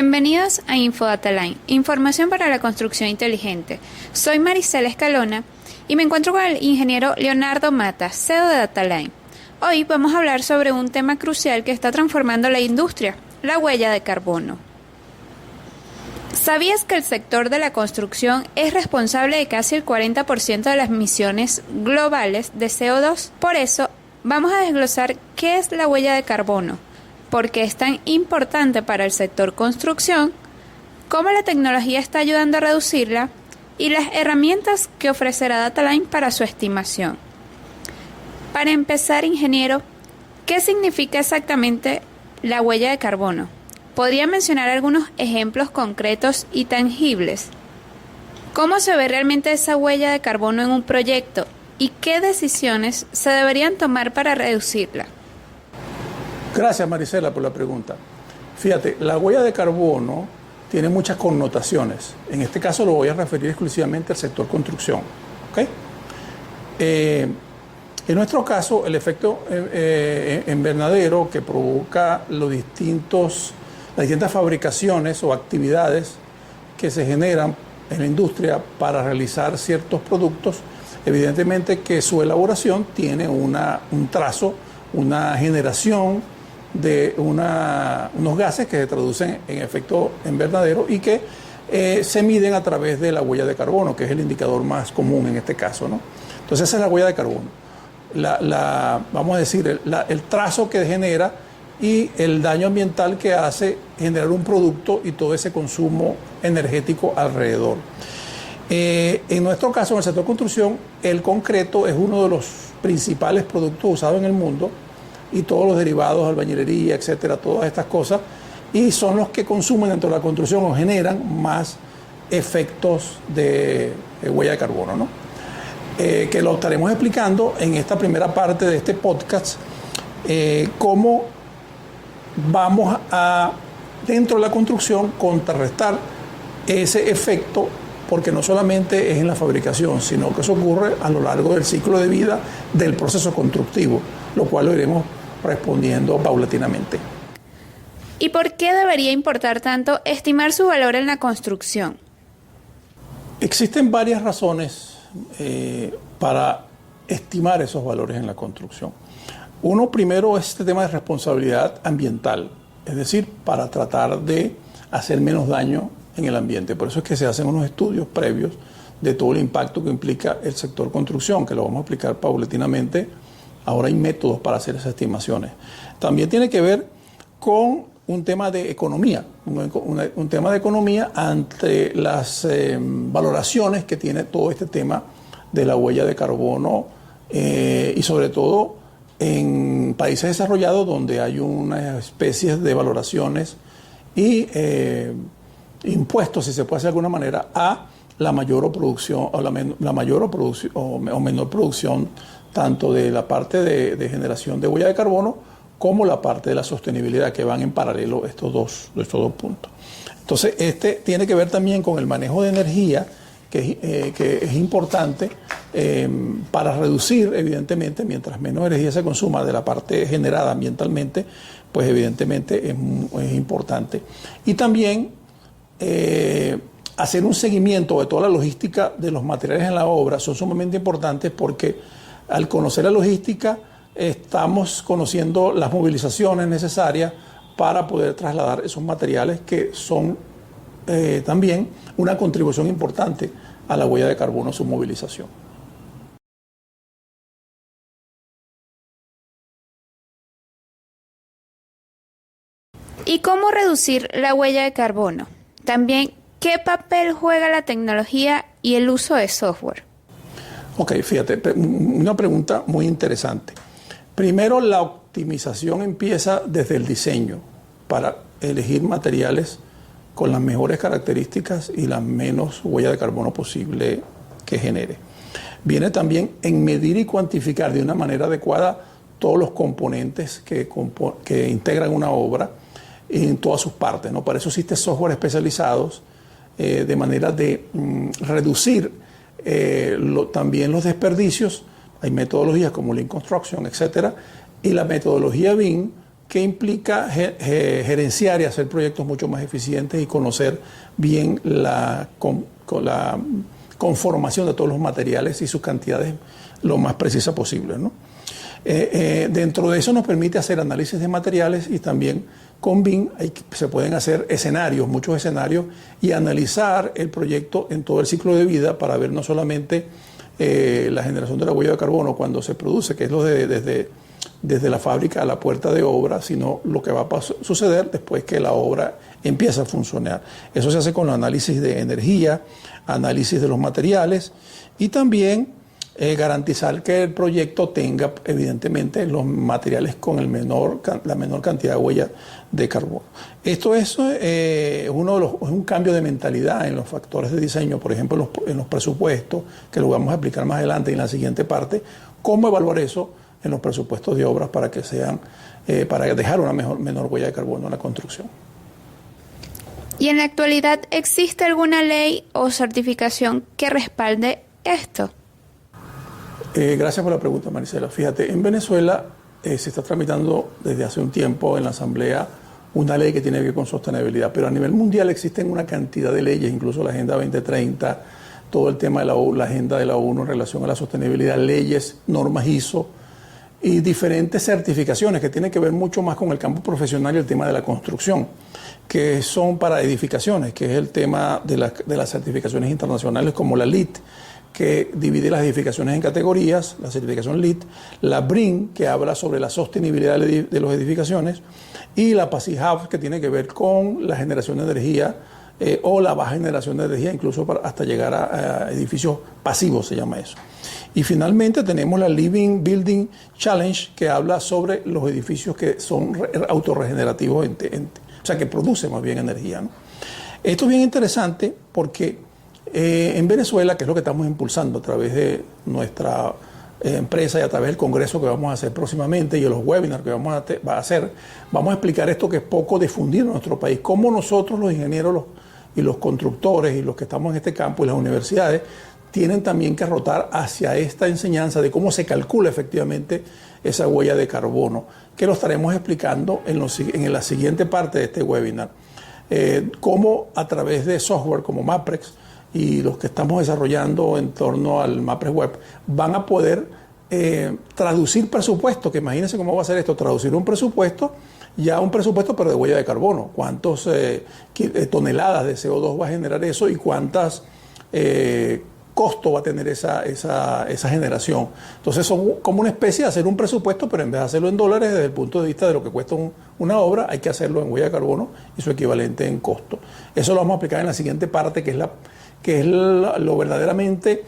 Bienvenidos a InfoDataLine, información para la construcción inteligente. Soy Maricela Escalona y me encuentro con el ingeniero Leonardo Mata, CEO de Dataline. Hoy vamos a hablar sobre un tema crucial que está transformando la industria, la huella de carbono. ¿Sabías que el sector de la construcción es responsable de casi el 40% de las emisiones globales de CO2? Por eso, vamos a desglosar qué es la huella de carbono, por qué es tan importante para el sector construcción, cómo la tecnología está ayudando a reducirla y las herramientas que ofrecerá Dataline para su estimación. Para empezar, ingeniero, ¿qué significa exactamente la huella de carbono? ¿Podría mencionar algunos ejemplos concretos y tangibles? ¿Cómo se ve realmente esa huella de carbono en un proyecto y qué decisiones se deberían tomar para reducirla? Gracias, Maricela, por la pregunta. Fíjate, la huella de carbono tiene muchas connotaciones. En este caso lo voy a referir exclusivamente al sector construcción. ¿Okay? En nuestro caso, el efecto invernadero que provoca las distintas fabricaciones o actividades que se generan en la industria para realizar ciertos productos, evidentemente que su elaboración tiene un trazo, una generación de unos gases que se traducen en efecto invernadero y que se miden a través de la huella de carbono, que es el indicador más común en este caso, ¿no? Entonces esa es la huella de carbono. Vamos a decir, el trazo que genera y el daño ambiental que hace generar un producto y todo ese consumo energético alrededor. En nuestro caso, en el sector construcción, el concreto es uno de los principales productos usados en el mundo y todos los derivados, albañilería, etcétera, todas estas cosas, y son los que consumen dentro de la construcción o generan más efectos de huella de carbono, ¿no? Que lo estaremos explicando en esta primera parte de este podcast, cómo vamos a, dentro de la construcción, contrarrestar ese efecto, porque no solamente es en la fabricación, sino que eso ocurre a lo largo del ciclo de vida del proceso constructivo, lo cual lo iremos respondiendo paulatinamente. ¿Y por qué debería importar tanto estimar su valor en la construcción? Existen varias razones para estimar esos valores en la construcción. Uno, primero, es este tema de responsabilidad ambiental, es decir, para tratar de hacer menos daño en el ambiente. Por eso es que se hacen unos estudios previos de todo el impacto que implica el sector construcción, que lo vamos a explicar paulatinamente. Ahora hay métodos para hacer esas estimaciones. También tiene que ver con un tema de economía, un tema de economía ante las valoraciones que tiene todo este tema de la huella de carbono y sobre todo en países desarrollados donde hay unas especies de valoraciones y impuestos, si se puede hacer de alguna manera, a la mayor producción o la mayor producción o menor producción tanto de la parte de generación de huella de carbono como la parte de la sostenibilidad, que van en paralelo estos dos puntos. Entonces, este tiene que ver también con el manejo de energía, que es importante para reducir, evidentemente, mientras menos energía se consuma de la parte generada ambientalmente, pues evidentemente es importante. Y también hacer un seguimiento de toda la logística de los materiales en la obra son sumamente importantes porque al conocer la logística estamos conociendo las movilizaciones necesarias para poder trasladar esos materiales que son también una contribución importante a la huella de carbono, su movilización. ¿Y cómo reducir la huella de carbono? También, ¿qué papel juega la tecnología y el uso de software? Ok, fíjate, una pregunta muy interesante. Primero, la optimización empieza desde el diseño para elegir materiales con las mejores características y la menos huella de carbono posible que genere. Viene también en medir y cuantificar de una manera adecuada todos los componentes que integran una obra en todas sus partes, ¿no? Para eso existen software especializados de manera de reducir también los desperdicios. Hay metodologías como Lean Construction, etcétera, y la metodología BIM que implica gerenciar y hacer proyectos mucho más eficientes y conocer bien la conformación de todos los materiales y sus cantidades lo más precisa posible, ¿no? Dentro de eso nos permite hacer análisis de materiales y también con BIM se pueden hacer escenarios, muchos escenarios, y analizar el proyecto en todo el ciclo de vida para ver no solamente la generación de la huella de carbono cuando se produce, que es lo desde la fábrica a la puerta de obra, sino lo que va a suceder después que la obra empieza a funcionar. Eso se hace con el análisis de energía, análisis de los materiales y también garantizar que el proyecto tenga evidentemente los materiales con la menor cantidad de huella de carbono. Esto es un cambio de mentalidad en los factores de diseño, por ejemplo en los presupuestos, que lo vamos a explicar más adelante en la siguiente parte, cómo evaluar eso en los presupuestos de obras para que sean, para dejar una menor huella de carbono en la construcción. ¿Y en la actualidad existe alguna ley o certificación que respalde esto? Gracias por la pregunta, Maricela. Fíjate, en Venezuela se está tramitando desde hace un tiempo en la Asamblea una ley que tiene que ver con sostenibilidad, pero a nivel mundial existen una cantidad de leyes, incluso la Agenda 2030, todo el tema de la Agenda de la ONU en relación a la sostenibilidad, leyes, normas ISO y diferentes certificaciones que tienen que ver mucho más con el campo profesional y el tema de la construcción, que son para edificaciones, que es el tema de las certificaciones internacionales como la LEED, que divide las edificaciones en categorías, la certificación LEED, la BREEAM, que habla sobre la sostenibilidad de las edificaciones, y la PASIV Hub, que tiene que ver con la generación de energía o la baja generación de energía, incluso hasta llegar a edificios pasivos, se llama eso. Y finalmente tenemos la Living Building Challenge, que habla sobre los edificios que son autorregenerativos, o sea, que producen más bien energía, ¿no? Esto es bien interesante porque en Venezuela, que es lo que estamos impulsando a través de nuestra empresa y a través del congreso que vamos a hacer próximamente y de los webinars que vamos a hacer, vamos a explicar esto que es poco difundido en nuestro país, cómo nosotros los ingenieros y los constructores y los que estamos en este campo y las universidades tienen también que rotar hacia esta enseñanza de cómo se calcula efectivamente esa huella de carbono, que lo estaremos explicando en la siguiente parte de este webinar. Cómo a través de software como Maprex y los que estamos desarrollando en torno al Maprex Web van a poder traducir presupuestos, que imagínense cómo va a ser esto, traducir un presupuesto, ya un presupuesto pero de huella de carbono, cuántas toneladas de CO2 va a generar eso y cuántas costo va a tener esa generación. Entonces son como una especie de hacer un presupuesto, pero en vez de hacerlo en dólares, desde el punto de vista de lo que cuesta una obra, hay que hacerlo en huella de carbono y su equivalente en costo. Eso lo vamos a aplicar en la siguiente parte, que es lo verdaderamente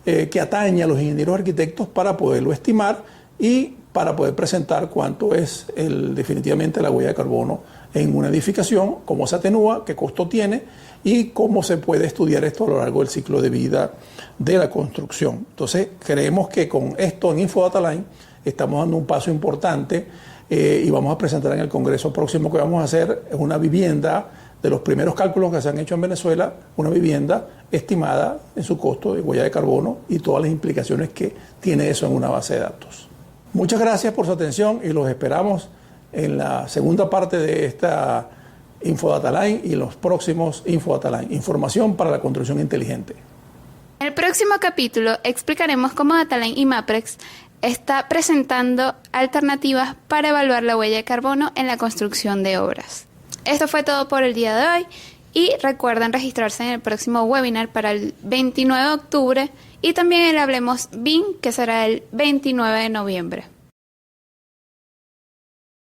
que atañe a los ingenieros arquitectos para poderlo estimar y para poder presentar cuánto es definitivamente la huella de carbono en una edificación, cómo se atenúa, qué costo tiene y cómo se puede estudiar esto a lo largo del ciclo de vida de la construcción. Entonces, creemos que con esto en InfoDataLine estamos dando un paso importante y vamos a presentar en el congreso próximo que vamos a hacer una vivienda, de los primeros cálculos que se han hecho en Venezuela, una vivienda estimada en su costo de huella de carbono y todas las implicaciones que tiene eso en una base de datos. Muchas gracias por su atención y los esperamos en la segunda parte de esta InfoDataLine y los próximos InfoDataLine, información para la construcción inteligente. En el próximo capítulo explicaremos cómo Dataline y Maprex está presentando alternativas para evaluar la huella de carbono en la construcción de obras. Esto fue todo por el día de hoy y recuerden registrarse en el próximo webinar para el 29 de octubre y también el Hablemos BIM, que será el 29 de noviembre.